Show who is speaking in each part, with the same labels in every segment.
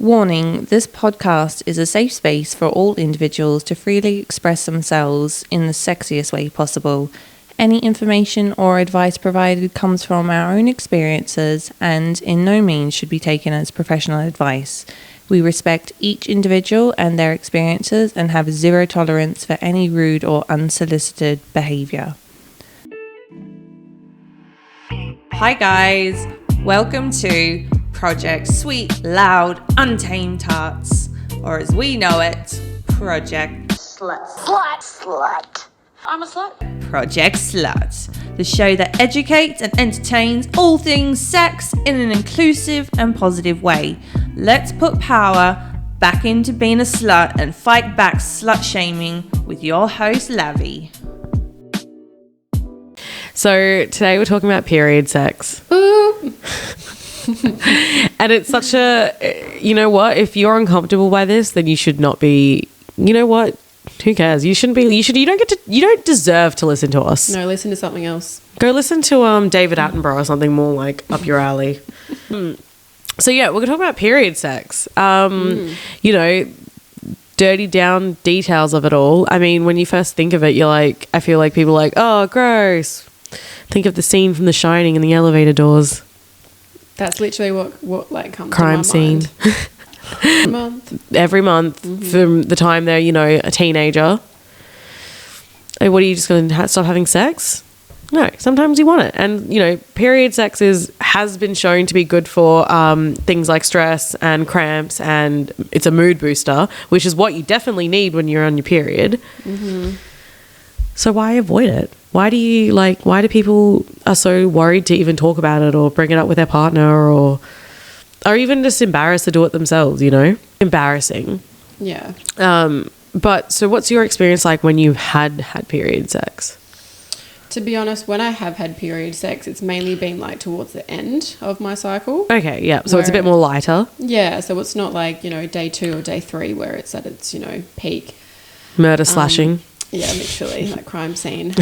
Speaker 1: Warning, this podcast is a safe space for all individuals to freely express themselves in the sexiest way possible. Any information or advice provided comes from our own experiences and in no means should be taken as professional advice. We respect each individual and their experiences and have zero tolerance for any rude or unsolicited behaviour. Hi guys, welcome to Project Sweet, Loud, Untamed Tarts, or as we know it, Project
Speaker 2: Slut. Slut. Slut. I'm a slut.
Speaker 1: Project S.L.U.T, the show that educates and entertains all things sex in an inclusive and positive way. Let's put power back into being a slut and fight back slut shaming with your host, Lavi.
Speaker 3: So today we're talking about period sex.
Speaker 2: Ooh.
Speaker 3: And it's such a, you know what, if you're uncomfortable by this, then you should not be, you know what, who cares? You shouldn't be, you don't deserve to listen to us.
Speaker 2: No, listen to something else.
Speaker 3: Go listen to David Attenborough or something more like up your alley. So yeah, we're going to talk about period sex. You know, dirty down details of it all. I mean, when you first think of it, you're like, I feel like people are like, oh, gross. Think of the scene from The Shining in the elevator doors.
Speaker 2: That's literally what like comes
Speaker 3: crime
Speaker 2: to my
Speaker 3: scene.
Speaker 2: mind.
Speaker 3: Every month from the time they're, you know, a teenager. Hey, what are you just going to stop having sex? No, sometimes you want it. And, you know, period sex has been shown to be good for things like stress and cramps, and it's a mood booster, which is what you definitely need when you're on your period. Mm-hmm. So why avoid it? Why do people are so worried to even talk about it or bring it up with their partner or even just embarrassed to do it themselves, you know? Embarrassing.
Speaker 2: Yeah.
Speaker 3: But so what's your experience like when you've had period sex?
Speaker 2: To be honest, when I have had period sex, it's mainly been like towards the end of my cycle.
Speaker 3: Okay, yeah. So it's a bit more lighter.
Speaker 2: Yeah, so it's not like, you know, day 2 or day 3 where it's at its, you know, peak.
Speaker 3: Murder slashing.
Speaker 2: Yeah, literally, like crime scene.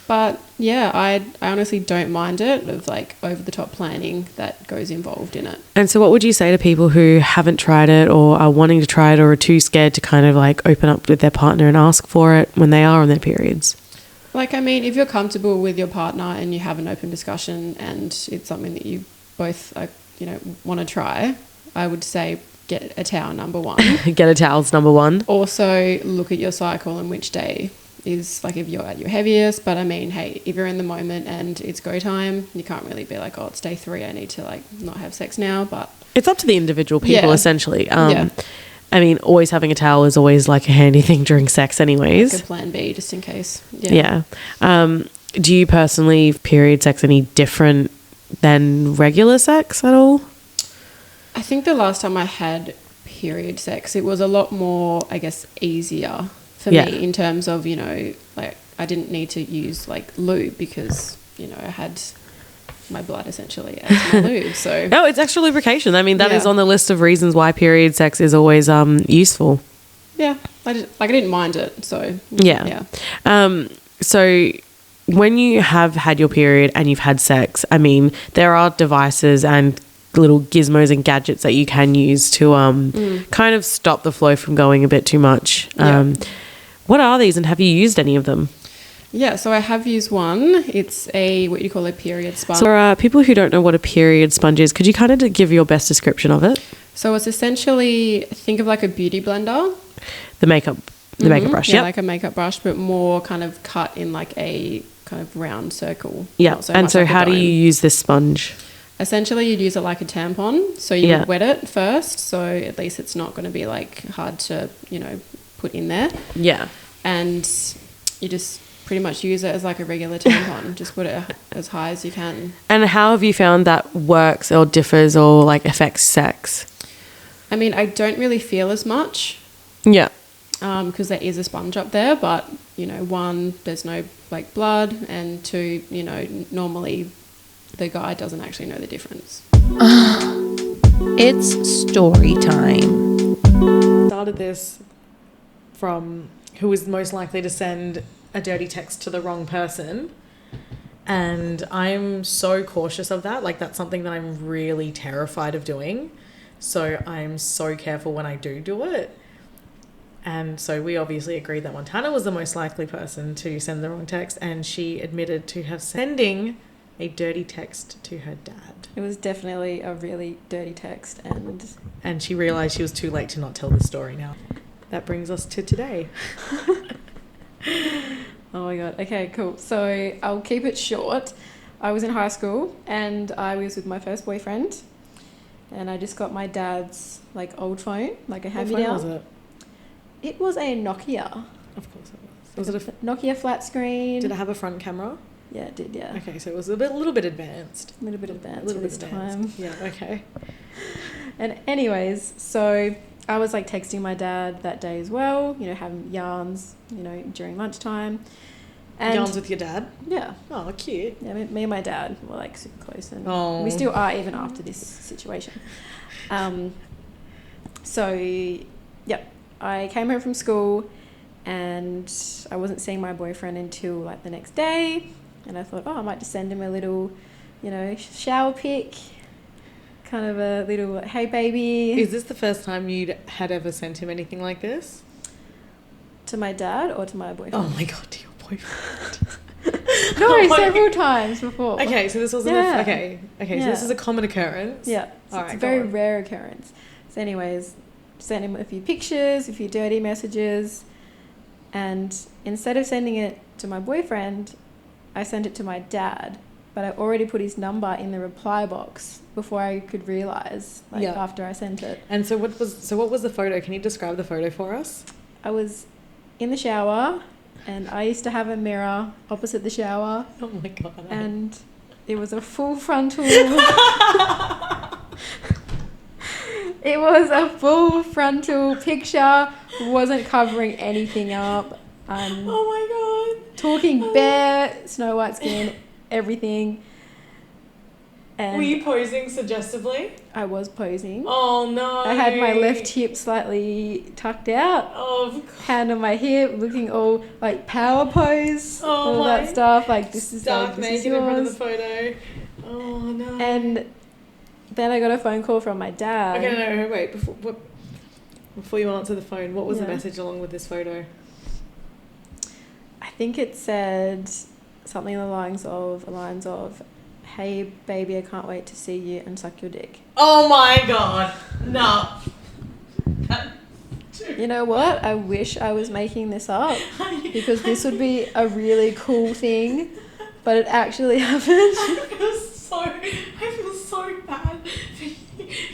Speaker 2: But yeah, I honestly don't mind it, of like over the top planning that goes involved in it.
Speaker 3: And so what would you say to people who haven't tried it or are wanting to try it or are too scared to kind of like open up with their partner and ask for it when they are on their periods?
Speaker 2: Like, I mean, if you're comfortable with your partner and you have an open discussion and it's something that you both, you know, want to try, I would say get a towel, number one.
Speaker 3: Get a towel's number one.
Speaker 2: Also, look at your cycle and which day is, like, if you're at your heaviest. But I mean, hey, if you're in the moment and it's go time, you can't really be like, oh, it's day 3, I need to like not have sex now. But
Speaker 3: it's up to the individual people, essentially.
Speaker 2: Yeah.
Speaker 3: I mean, always having a towel is always like a handy thing during sex anyways.
Speaker 2: Like a plan B, just in case. Yeah.
Speaker 3: Do you personally period sex any different than regular sex at all?
Speaker 2: I think the last time I had period sex, it was a lot more, I guess, easier for me in terms of, you know, like I didn't need to use like lube because, you know, I had my blood essentially as my lube. So
Speaker 3: no, it's extra lubrication. I mean, that is on the list of reasons why period sex is always useful.
Speaker 2: Yeah, I didn't mind it. So
Speaker 3: yeah. So when you have had your period and you've had sex, I mean, there are devices and little gizmos and gadgets that you can use to kind of stop the flow from going a bit too much. What are these and have you used any of them?
Speaker 2: Yeah, so I have used one. It's what you call a period sponge.
Speaker 3: So for people who don't know what a period sponge is, could you kind of give your best description of it?
Speaker 2: So it's essentially, think of like a beauty blender.
Speaker 3: The makeup brush,
Speaker 2: yeah. Like a makeup brush, but more kind of cut in like a kind of round circle.
Speaker 3: Yeah, and so how do you use this sponge?
Speaker 2: Essentially, you'd use it like a tampon. So you would wet it first, so at least it's not going to be like hard to, you know, put in there.
Speaker 3: Yeah.
Speaker 2: And you just pretty much use it as like a regular tampon. Just put it as high as you can. And
Speaker 3: how have you found that works or differs or like affects sex?
Speaker 2: I mean, I don't really feel as much.
Speaker 3: Yeah.
Speaker 2: Because there is a sponge up there, but, you know, 1, there's no like blood, and 2, you know, normally the guy doesn't actually know the difference.
Speaker 1: It's story time.
Speaker 4: Started this from who is most likely to send a dirty text to the wrong person, and I'm so cautious of that. Like, that's something that I'm really terrified of doing, So I'm so careful when I do it. And so we obviously agreed that Montana was the most likely person to send the wrong text, and she admitted to have sending a dirty text to her dad.
Speaker 2: It was definitely a really dirty text,
Speaker 4: and she realised she was too late to not tell the story now. That brings us to today.
Speaker 2: Oh my god. Okay, cool. So I'll keep it short. I was in high school and I was with my first boyfriend, and I just got my dad's like old phone, like a hand-me-down.
Speaker 4: What phone was it?
Speaker 2: It was a Nokia.
Speaker 4: Of course it was. Was it a
Speaker 2: Nokia flat screen?
Speaker 4: Did it have a front camera?
Speaker 2: Yeah, it did, yeah.
Speaker 4: Okay, so it was a little bit advanced.
Speaker 2: A little bit advanced for this time.
Speaker 4: Yeah, okay.
Speaker 2: And anyways, so I was like texting my dad that day as well, you know, having yarns, you know, during lunchtime. And
Speaker 4: yarns with your dad?
Speaker 2: Yeah.
Speaker 4: Oh, cute.
Speaker 2: Yeah, me and my dad were like super close, and
Speaker 4: Oh.
Speaker 2: we still are even after this situation. So, yeah, I came home from school and I wasn't seeing my boyfriend until like the next day, and I thought, I might just send him a little, you know, shower pic, kind of a little, hey baby.
Speaker 4: Is this the first time you had ever sent him anything like this?
Speaker 2: To my dad or to my boyfriend?
Speaker 4: Oh my god, to your boyfriend.
Speaker 2: No, several times before.
Speaker 4: Okay, so this wasn't okay, so
Speaker 2: Yeah.
Speaker 4: this is a common occurrence.
Speaker 2: Yeah, so
Speaker 4: All
Speaker 2: it's
Speaker 4: right,
Speaker 2: a very
Speaker 4: go on.
Speaker 2: rare occurrence. So anyways, sent him a few pictures, a few dirty messages, and instead of sending it to my boyfriend, I sent it to my dad, but I already put his number in the reply box before I could realise, like after I sent it.
Speaker 4: And so what was the photo? Can you describe the photo for us?
Speaker 2: I was in the shower, and I used to have a mirror opposite the shower.
Speaker 4: Oh my god.
Speaker 2: And it was a full frontal... It was a full frontal picture, wasn't covering anything up.
Speaker 4: Oh my god.
Speaker 2: Talking bare, Snow White skin, everything. And
Speaker 4: were you posing suggestively?
Speaker 2: I was posing.
Speaker 4: Oh no.
Speaker 2: I had my left hip slightly tucked out.
Speaker 4: Oh,
Speaker 2: hand on my hip, looking all like power pose, all that stuff. Like this is
Speaker 4: stark
Speaker 2: like this
Speaker 4: naked
Speaker 2: is yours.
Speaker 4: in front of the photo. Oh no.
Speaker 2: And then I got a phone call from my dad.
Speaker 4: Okay, no, wait. Before you answer the phone, what was the
Speaker 2: Yeah.
Speaker 4: message along with this photo?
Speaker 2: I think it said something along the lines of, "Hey baby, I can't wait to see you and suck your dick."
Speaker 4: Oh my god. No.
Speaker 2: You know what? I wish I was making this up, because this would be a really cool thing, but it actually happened.
Speaker 4: I feel so bad for you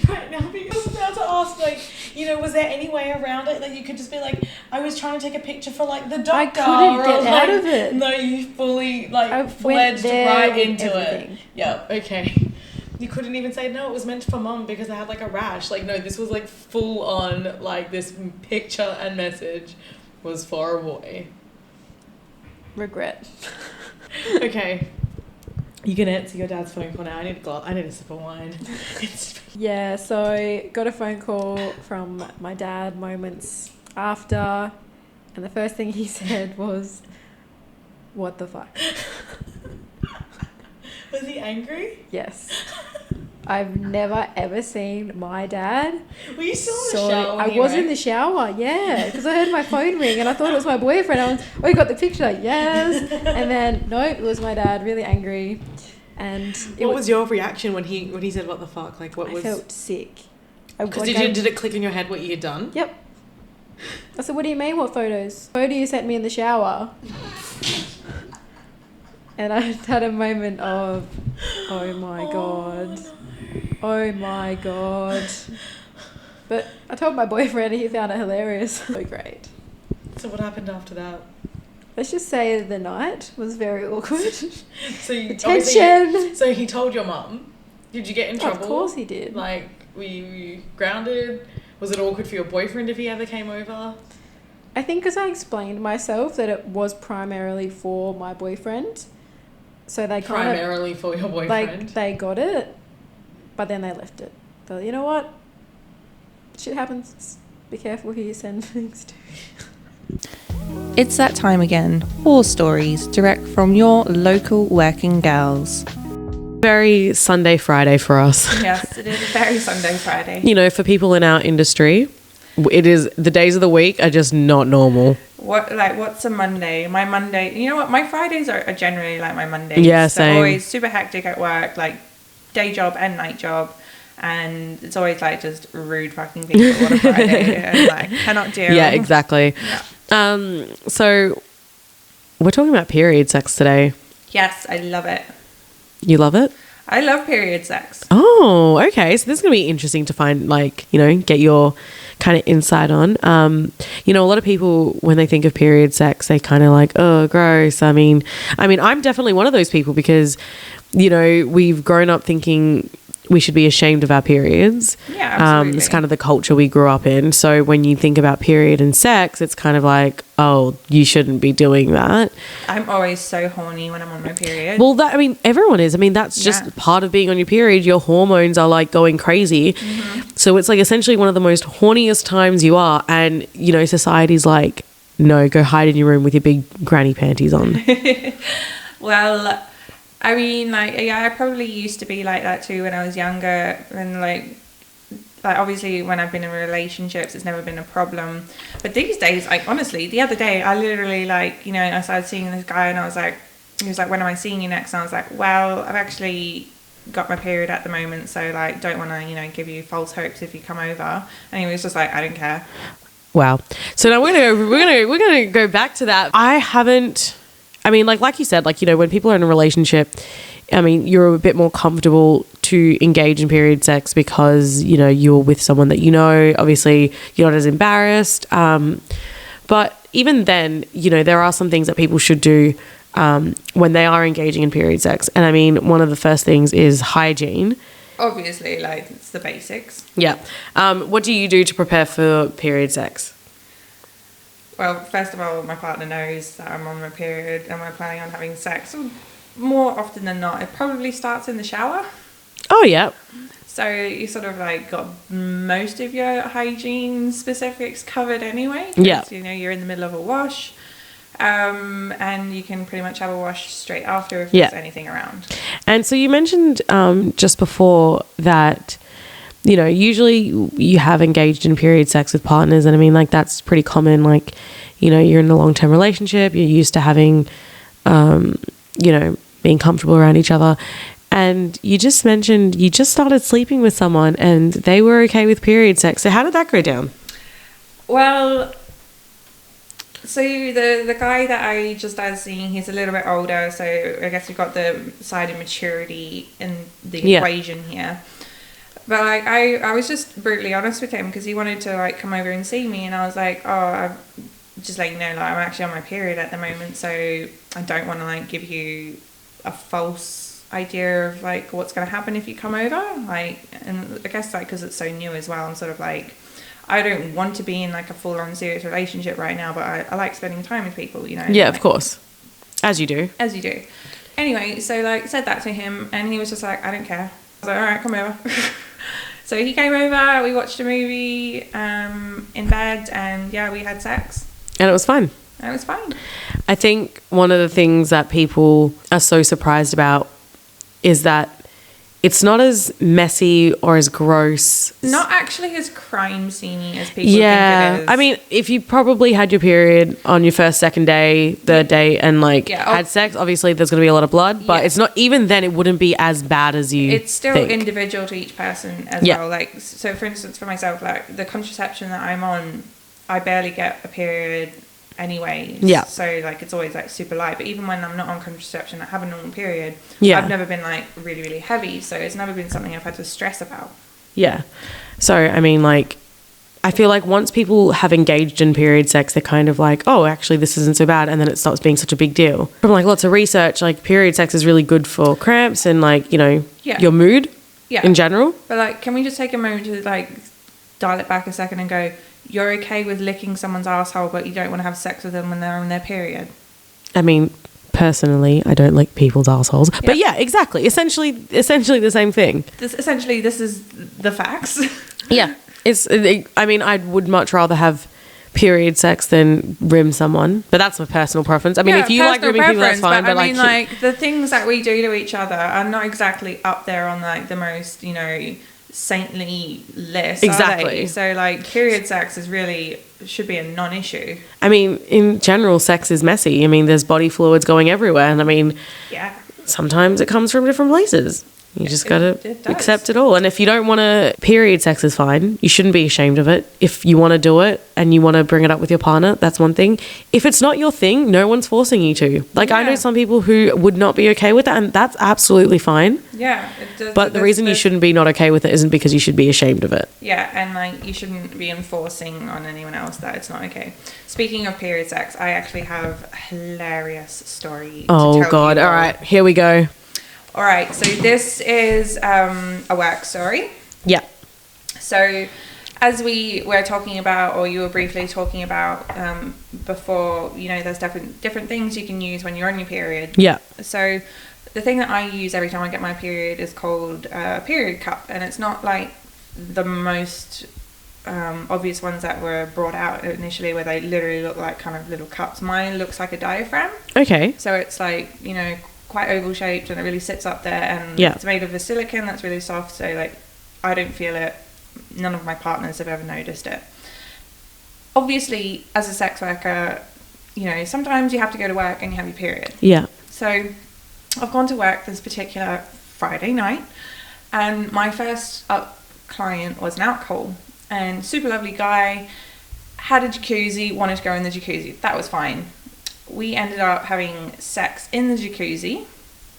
Speaker 4: right now, because I was about to ask, like, you know, was there any way around it that you could just be like, I was trying to take a picture for like the doctor?
Speaker 2: I couldn't get
Speaker 4: like,
Speaker 2: out of it.
Speaker 4: No, you fully like
Speaker 2: I
Speaker 4: fledged
Speaker 2: went there
Speaker 4: right
Speaker 2: with
Speaker 4: into
Speaker 2: everything.
Speaker 4: it. Yeah, okay. You couldn't even say, no, it was meant for mum because I had like a rash. Like, no, this was like full on, like this picture and message was for a boy.
Speaker 2: Regret.
Speaker 4: Okay. You can answer your dad's phone call now. I need a sip of wine.
Speaker 2: Yeah, so got a phone call from my dad moments after, and the first thing he said was, "What the fuck?"
Speaker 4: Was he angry?
Speaker 2: Yes. I've never ever seen my dad.
Speaker 4: Were you still in the
Speaker 2: So
Speaker 4: shower?
Speaker 2: I was in the shower, yeah, because I heard my phone ring and I thought it was my boyfriend. I was, oh, you got the picture? Yes. And then no, it was my dad, really angry. And
Speaker 4: what was your reaction when he said what the fuck? Like, what was?
Speaker 2: I felt sick.
Speaker 4: Because did it click in your head what you had done?
Speaker 2: Yep. I said, what do you mean, what photos? Photo you sent me in the shower. And I had a moment of, oh my god.
Speaker 4: No.
Speaker 2: Oh my god. But I told my boyfriend and he found it hilarious. So great.
Speaker 4: So what happened after that?
Speaker 2: Let's just say the night was very awkward.
Speaker 4: So you
Speaker 2: Tension.
Speaker 4: So he told your mum. Did you get in trouble?
Speaker 2: Of course he did.
Speaker 4: Like, were you grounded? Was it awkward for your boyfriend if he ever came over?
Speaker 2: I think because I explained myself that it was primarily for my boyfriend. So they kind of...
Speaker 4: Primarily for your boyfriend?
Speaker 2: Like, they got it, but then they left it. They're like, you know what? Shit happens. Be careful who you send things to.
Speaker 1: It's that time again. War stories direct from your local working gals.
Speaker 3: Very Sunday, Friday for us.
Speaker 1: Yes, it is a very Sunday, Friday.
Speaker 3: You know, for people in our industry, it is, the days of the week are just not normal.
Speaker 1: What's a Monday? My Monday, you know what? My Fridays are generally like my Mondays.
Speaker 3: Yeah, same.
Speaker 1: They're always super hectic at work, like day job and night job. And it's always like just rude fucking people on a Friday and like cannot deal.
Speaker 3: Yeah, exactly.
Speaker 1: Yeah.
Speaker 3: So we're talking about period sex today.
Speaker 1: Yes, I love it.
Speaker 3: You love it?
Speaker 1: I love period sex.
Speaker 3: Oh, okay. So this is going to be interesting to find, like, you know, get your kind of insight on. You know, a lot of people, when they think of period sex, they kind of like, oh, gross. I mean, I'm definitely one of those people because, you know, we've grown up thinking we should be ashamed of our periods.
Speaker 1: Yeah, absolutely.
Speaker 3: It's kind of the culture we grew up in. So when you think about period and sex, it's kind of like, oh, you shouldn't be doing that.
Speaker 1: I'm always so horny when I'm on my period.
Speaker 3: Well, everyone is. I mean, that's just part of being on your period. Your hormones are like going crazy. Mm-hmm. So it's like essentially one of the most horniest times you are. And, you know, society's like, no, go hide in your room with your big granny panties on.
Speaker 1: Well, I mean, like, yeah, I probably used to be like that too when I was younger. And like obviously when I've been in relationships, it's never been a problem. But these days, like, honestly, the other day, I literally, like, you know, I started seeing this guy and I was like, he was like, when am I seeing you next? And I was like, well, I've actually got my period at the moment. So, like, don't want to, you know, give you false hopes if you come over. And he was just like, I don't care.
Speaker 3: Wow. So now we're gonna go back to that. I mean, like you said, like, you know, when people are in a relationship, I mean, you're a bit more comfortable to engage in period sex because, you know, you're with someone that you know. Obviously, you're not as embarrassed. But even then, you know, there are some things that people should do when they are engaging in period sex. And I mean, one of the first things is hygiene.
Speaker 1: Obviously, like, it's the basics.
Speaker 3: Yeah. What do you do to prepare for period sex?
Speaker 1: Well, first of all, my partner knows that I'm on my period and we're planning on having sex. More often than not, it probably starts in the shower.
Speaker 3: Oh, yeah.
Speaker 1: So you sort of like got most of your hygiene specifics covered anyway.
Speaker 3: Yeah.
Speaker 1: You know, you're in the middle of a wash. And you can pretty much have a wash straight after if there's anything around. And
Speaker 3: so you mentioned just before that, you know, usually you have engaged in period sex with partners. And I mean, like, that's pretty common. Like, you know, you're in a long-term relationship. You're used to having, you know, being comfortable around each other. And you just mentioned you just started sleeping with someone and they were okay with period sex. So how did that go down?
Speaker 1: Well, so the guy that I just started seeing, he's a little bit older. So I guess we've got the side of maturity in the equation here. But like I was just brutally honest with him because he wanted to like come over and see me, and I was like, oh, I'm just letting you know, like, I'm actually on my period at the moment, so I don't want to like give you a false idea of like what's going to happen if you come over. Like, and I guess like because it's so new as well, I'm sort of like, I don't want to be in like a full-on serious relationship right now, but I like spending time with people, you know.
Speaker 3: Yeah,
Speaker 1: like,
Speaker 3: of course, as you do.
Speaker 1: Anyway, so like said that to him, and he was just like, I don't care. I was like, all right, come over. So he came over, we watched a movie in bed, and yeah, we had sex.
Speaker 3: And it was fun. I think one of the things that people are so surprised about is that it's not as messy or as gross.
Speaker 1: Not actually as crime scene-y as people think it is.
Speaker 3: I mean, if you probably had your period on your first, second day, third day, and like had sex, obviously there's going to be a lot of blood, but it's not, even then it wouldn't be as bad as you
Speaker 1: It's still
Speaker 3: think.
Speaker 1: individual to each person as well. Like, so for instance, for myself, like the contraception that I'm on, I barely get a period anyway. So like it's always like super light, but even when I'm not on contraception, I have a normal period. I've never been like really, really heavy, so it's never been something I've had to stress about.
Speaker 3: So I mean, like, I feel like once people have engaged in period sex, they're kind of like, oh, actually this isn't so bad, and then it stops being such a big deal. From like lots of research, like period sex is really good for cramps and like, you know, your mood in general.
Speaker 1: But like, can we just take a moment to like dial it back a second and go, you're okay with licking someone's asshole, but you don't want to have sex with them when they're on their period?
Speaker 3: I mean, personally, I don't lick people's assholes. Yeah. But yeah, exactly. Essentially the same thing.
Speaker 1: This is the facts.
Speaker 3: I mean, I would much rather have period sex than rim someone, but that's my personal preference. I mean, if you like rimming people, that's fine.
Speaker 1: But I mean, like the things that we do to each other are not exactly up there on like the most, you know, saintly list.
Speaker 3: Exactly.
Speaker 1: So like period sex is really should be a non-issue.
Speaker 3: I mean, in general, sex is messy. I mean, there's body fluids going everywhere, and I mean, sometimes it comes from different places. You just got to accept it all. And if you don't want to, period sex is fine. You shouldn't be ashamed of it. If you want to do it and you want to bring it up with your partner, that's one thing. If it's not your thing, no one's forcing you to. Like, I know some people who would not be okay with that, and that's absolutely fine.
Speaker 1: Yeah.
Speaker 3: But the reason you shouldn't be not okay with it isn't because you should be ashamed of it.
Speaker 1: Yeah, and like you shouldn't be enforcing on anyone else that it's not okay. Speaking of period sex, I actually have a hilarious story to tell you.
Speaker 3: God. All right, here we go.
Speaker 1: All right, so this is a work story.
Speaker 3: Yeah.
Speaker 1: So as we were talking about, or you were briefly talking about before, you know, there's different things you can use when you're on your period.
Speaker 3: Yeah.
Speaker 1: So the thing that I use every time I get my period is called a period cup, and it's not like the most obvious ones that were brought out initially, where they literally look like kind of little cups. Mine looks like a diaphragm.
Speaker 3: Okay.
Speaker 1: So it's like, you know, quite oval shaped, and it really sits up there, and it's made of a silicone that's really soft, so like I don't feel it. None of my partners have ever noticed it. Obviously, as a sex worker, you know, sometimes you have to go to work and you have your period.
Speaker 3: Yeah.
Speaker 1: So I've gone to work this particular Friday night, and my first up client was an alcohol, and super lovely guy, had a jacuzzi, wanted to go in the jacuzzi. That was fine. We ended up having sex in the jacuzzi,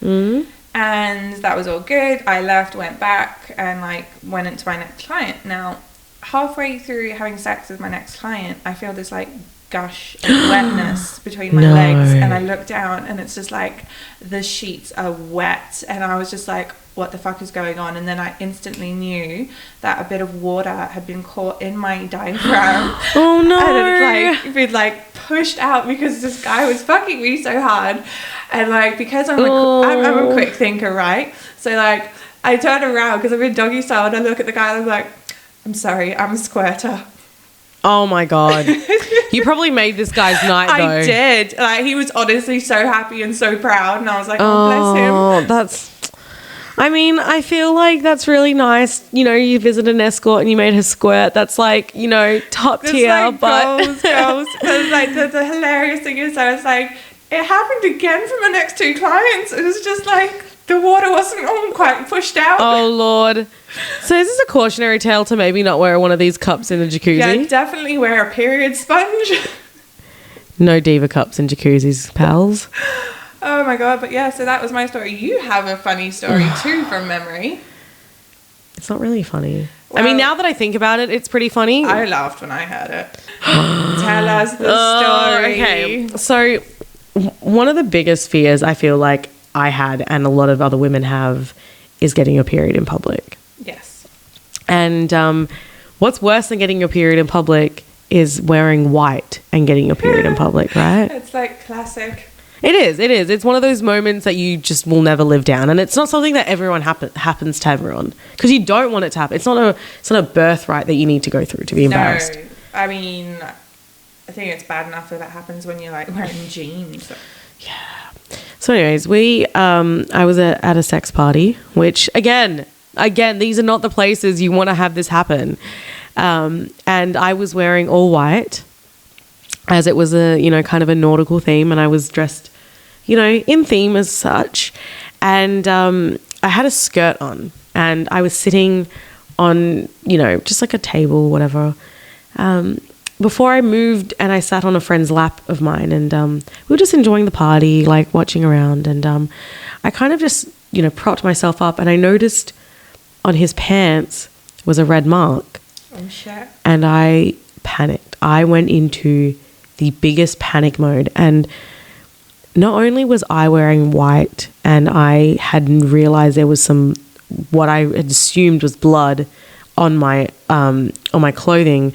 Speaker 1: and that was all good. I left, went back, and like went into my next client. Now, halfway through having sex with my next client, I feel this like gush of wetness between my legs, and I look down, and it's just like the sheets are wet, and I was just like, what the fuck is going on? And then I instantly knew that a bit of water had been caught in my diaphragm.
Speaker 3: Oh no.
Speaker 1: And it been like pushed out because this guy was fucking me so hard. And like, because I'm a quick thinker, right? So like I turn around because I'm in doggy style, and I look at the guy and I'm like, I'm sorry, I'm a squirter.
Speaker 3: Oh my God. You probably made this guy's night though.
Speaker 1: I did. Like, he was honestly so happy and so proud, and I was like, oh bless him.
Speaker 3: Oh, that's, I mean, I feel like that's really nice. You know, you visit an escort and you made her squirt. That's like, you know, top tier.
Speaker 1: Like
Speaker 3: but
Speaker 1: goals. But like the hilarious thing is, I was like, it happened again for my next two clients. It was just like the water wasn't all quite pushed out.
Speaker 3: Oh Lord. So is this a cautionary tale to maybe not wear one of these cups in a jacuzzi?
Speaker 1: Yeah, definitely wear a period sponge.
Speaker 3: No diva cups in jacuzzis, pals.
Speaker 1: Oh my God. But yeah, so that was my story. You have a funny story too from memory.
Speaker 3: It's not really funny.
Speaker 1: Well,
Speaker 3: I mean, now that I think about it, it's pretty funny.
Speaker 1: I laughed when I heard it. Tell us the story.
Speaker 3: Okay. So one of the biggest fears I feel like I had, and a lot of other women have, is getting your period in public.
Speaker 1: Yes.
Speaker 3: And what's worse than getting your period in public is wearing white and getting your period in public, right?
Speaker 1: It's like classic.
Speaker 3: It is. It's one of those moments that you just will never live down, and it's not something that everyone happens to everyone, because you don't want it to happen. It's not a birthright that you need to go through to be embarrassed.
Speaker 1: No, I mean, I think it's bad enough that happens when you're like wearing jeans.
Speaker 3: Yeah. So anyways, I was at a sex party, which again, these are not the places you want to have this happen. And I was wearing all white, as it was a, you know, kind of a nautical theme, and I was dressed, you know, in theme as such. And I had a skirt on, and I was sitting on, you know, just like a table, whatever. Before I moved, and I sat on a friend's lap of mine, and we were just enjoying the party, like watching around. And I kind of just, you know, propped myself up, and I noticed on his pants was a red mark.
Speaker 1: Oh shit.
Speaker 3: And I panicked. I went into the biggest panic mode, and not only was I wearing white, and I hadn't realized there was what I had assumed was blood on my clothing.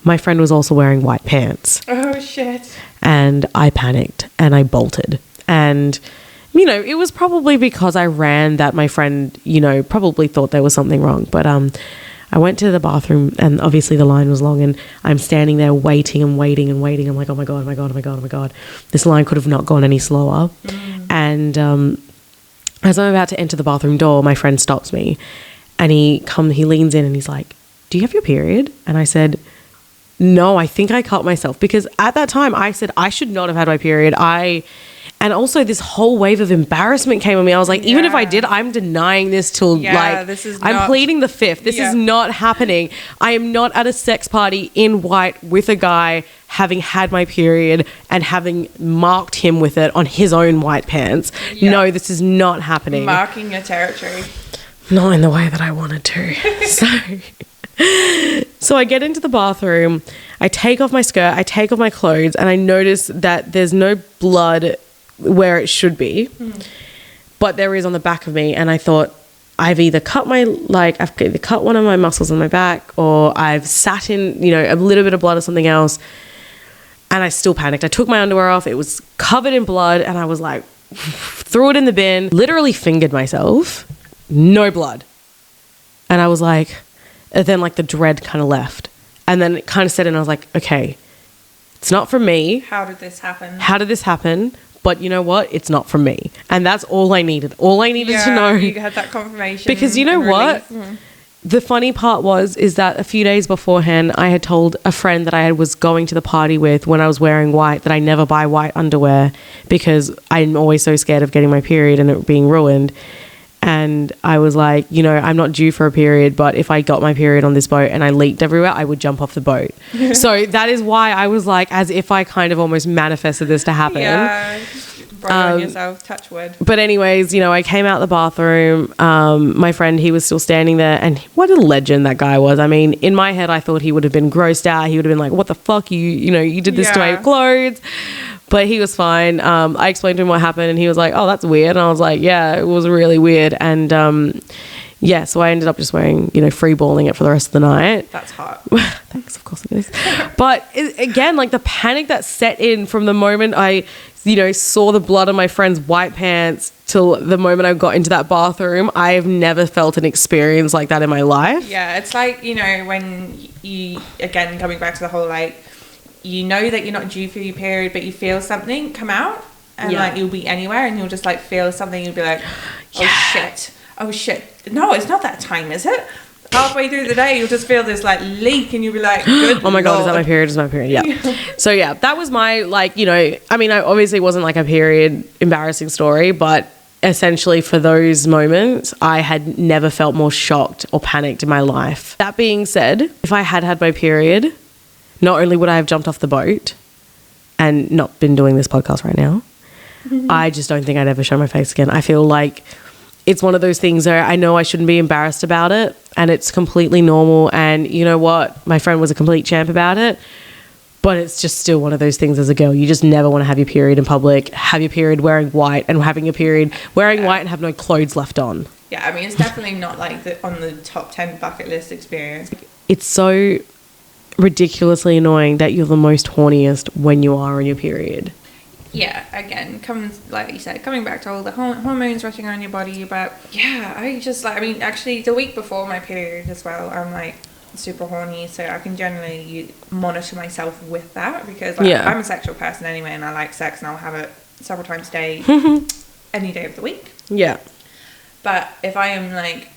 Speaker 3: My friend was also wearing white pants.
Speaker 1: Oh shit.
Speaker 3: And I panicked and I bolted. And, you know, it was probably because I ran that my friend, you know, probably thought there was something wrong. But I went to the bathroom, and obviously the line was long, and I'm standing there waiting and waiting and waiting. I'm like, oh my God, oh my God, oh my God, oh my God. This line could have not gone any slower. And as I'm about to enter the bathroom door, my friend stops me, and he leans in and he's like, do you have your period? And I said, no, I think I cut myself, because at that time I said I should not have had my period. And also this whole wave of embarrassment came on me. I was like, even if I did, I'm denying this till I'm pleading the fifth. This is not happening. I am not at a sex party in white with a guy having had my period and having marked him with it on his own white pants. No, this is not happening.
Speaker 1: Marking your territory.
Speaker 3: Not in the way that I wanted to. So I get into the bathroom, I take off my skirt, I take off my clothes, and I notice that there's no blood where it should be, but there is on the back of me. And I thought, I've either cut one of my muscles on my back, or I've sat in, a little bit of blood or something else. And I still panicked. I took my underwear off. It was covered in blood, and I was like, threw it in the bin, literally fingered myself. No blood. And I was like, and then like the dread kind of left. And then it kind of set in. I was like, okay, it's not from me.
Speaker 1: How did this happen?
Speaker 3: But you know what? It's not from me. And that's all I needed. All I needed to know.
Speaker 1: You had that confirmation.
Speaker 3: Because you know what? The funny part is that a few days beforehand, I had told a friend that I was going to the party with when I was wearing white that I never buy white underwear because I'm always so scared of getting my period and it being ruined. And I was like, I'm not due for a period, but if I got my period on this boat and I leaked everywhere, I would jump off the boat. So that is why I was like, as if I kind of almost manifested this to happen.
Speaker 1: Yeah, on yourself, touch wood.
Speaker 3: But anyways, I came out the bathroom. My friend, he was still standing there, and what a legend that guy was. I mean, in my head, I thought he would have been grossed out. He would have been like, what the fuck? You did this to my clothes. But he was fine. I explained to him what happened, and he was like, oh, that's weird. And I was like, yeah, it was really weird. And so I ended up just wearing, free balling it for the rest of the night.
Speaker 1: That's hot.
Speaker 3: Thanks, of course it is. But again, like the panic that set in from the moment I, saw the blood on my friend's white pants till the moment I got into that bathroom, I've never felt an experience like that in my life.
Speaker 1: Yeah, it's like, when you, again, coming back to the whole, like, that you're not due for your period, but you feel something come out, and like you'll be anywhere and you'll just like feel something, you'll be like, oh shit, no, it's not that time, is it? Halfway through the day you'll just feel this like leak and you'll be like, good
Speaker 3: oh my God,
Speaker 1: Lord.
Speaker 3: is that my period? Is my period? Yeah. So yeah, that was my I obviously wasn't like a period embarrassing story, but essentially for those moments I had never felt more shocked or panicked in my life. That being said, if I had my period, not only would I have jumped off the boat and not been doing this podcast right now, I just don't think I'd ever show my face again. I feel like it's one of those things where I know I shouldn't be embarrassed about it, and it's completely normal. And you know what? My friend was a complete champ about it, but it's just still one of those things as a girl. You just never want to have your period in public, have your period wearing white, and having your period wearing white and have no clothes left on.
Speaker 1: Yeah, I mean, it's definitely not like on the top 10 bucket list experience.
Speaker 3: It's so ridiculously annoying that you're the most horniest when you are on your period.
Speaker 1: Yeah, again, like you said, coming back to all the hormones rushing around your body. But yeah, actually the week before my period as well, I'm like super horny, so I can generally monitor myself with that, because I'm a sexual person anyway, and I like sex, and I'll have it several times a day, any day of the week. Yeah. But if I am like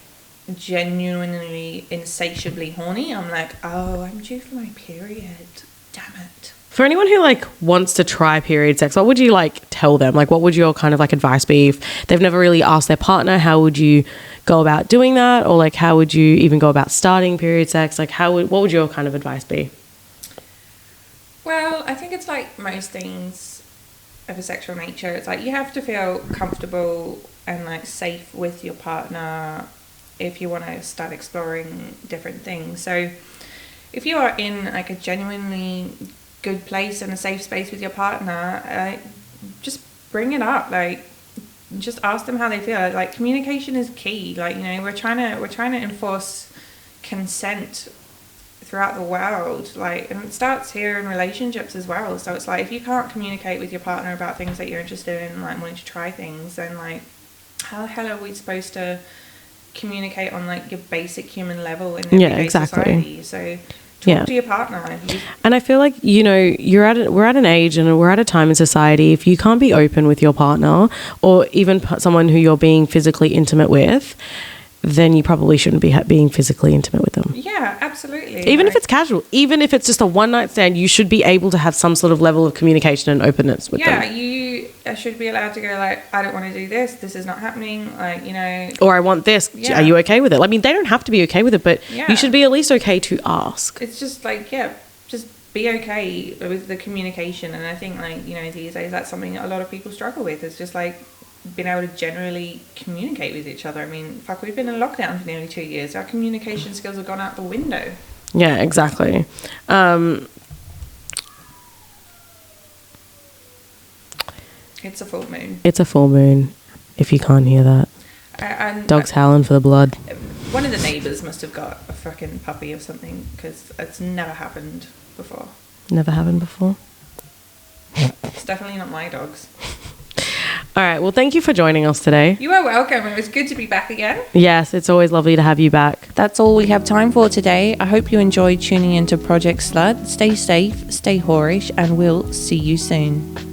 Speaker 1: genuinely insatiably horny, I'm like, oh, I'm due for my period, damn it.
Speaker 3: For anyone who like wants to try period sex, what would you like tell them? Like, what would your kind of like advice be if they've never really asked their partner? How would you go about doing that? Or like, how would you even go about starting period sex? Like, what would your kind of advice be?
Speaker 1: Well, I think it's like most things of a sexual nature. It's like you have to feel comfortable and like safe with your partner if you want to start exploring different things. So if you are in like a genuinely good place and a safe space with your partner, just bring it up. Like, just ask them how they feel. Like, communication is key. Like, we're trying to enforce consent throughout the world. Like, and it starts here in relationships as well. So it's like, if you can't communicate with your partner about things that you're interested in, like wanting to try things, then like, how the hell are we supposed to communicate on like your basic human level in everyday society. So talk to your partner.
Speaker 3: And I feel like, you know, we're at an age and we're at a time in society, if you can't be open with your partner or even someone who you're being physically intimate with, then you probably shouldn't be being physically intimate with them.
Speaker 1: Yeah, absolutely.
Speaker 3: Even if it's casual, even if it's just a one night stand, you should be able to have some sort of level of communication and openness with them.
Speaker 1: Yeah, you should be allowed to go like, I don't want to do this. This is not happening. Like, you know.
Speaker 3: Or I want this.
Speaker 1: Yeah.
Speaker 3: Are you okay with it? I mean, they don't have to be okay with it, but
Speaker 1: Yeah.
Speaker 3: you should be at least okay to ask.
Speaker 1: It's just like, yeah, just be okay with the communication. And I think like, you know, these days that's something a lot of people struggle with. It's just like being able to generally communicate with each other. I mean, fuck, we've been in lockdown for nearly 2 years. Our communication skills have gone out the window.
Speaker 3: Yeah, exactly.
Speaker 1: It's a full moon.
Speaker 3: It's a full moon, if you can't hear that.
Speaker 1: And
Speaker 3: Dog's howling for the blood.
Speaker 1: one of the neighbours must have got a fucking puppy or something, because it's never happened before.
Speaker 3: Never happened before.
Speaker 1: It's definitely not my dogs.
Speaker 3: All right. Well, thank you for joining us today.
Speaker 1: You are welcome. It was good to be back again.
Speaker 3: Yes, it's always lovely to have you back.
Speaker 1: That's all we have time for today. I hope you enjoyed tuning into Project Slut. Stay safe, stay whorish, and we'll see you soon.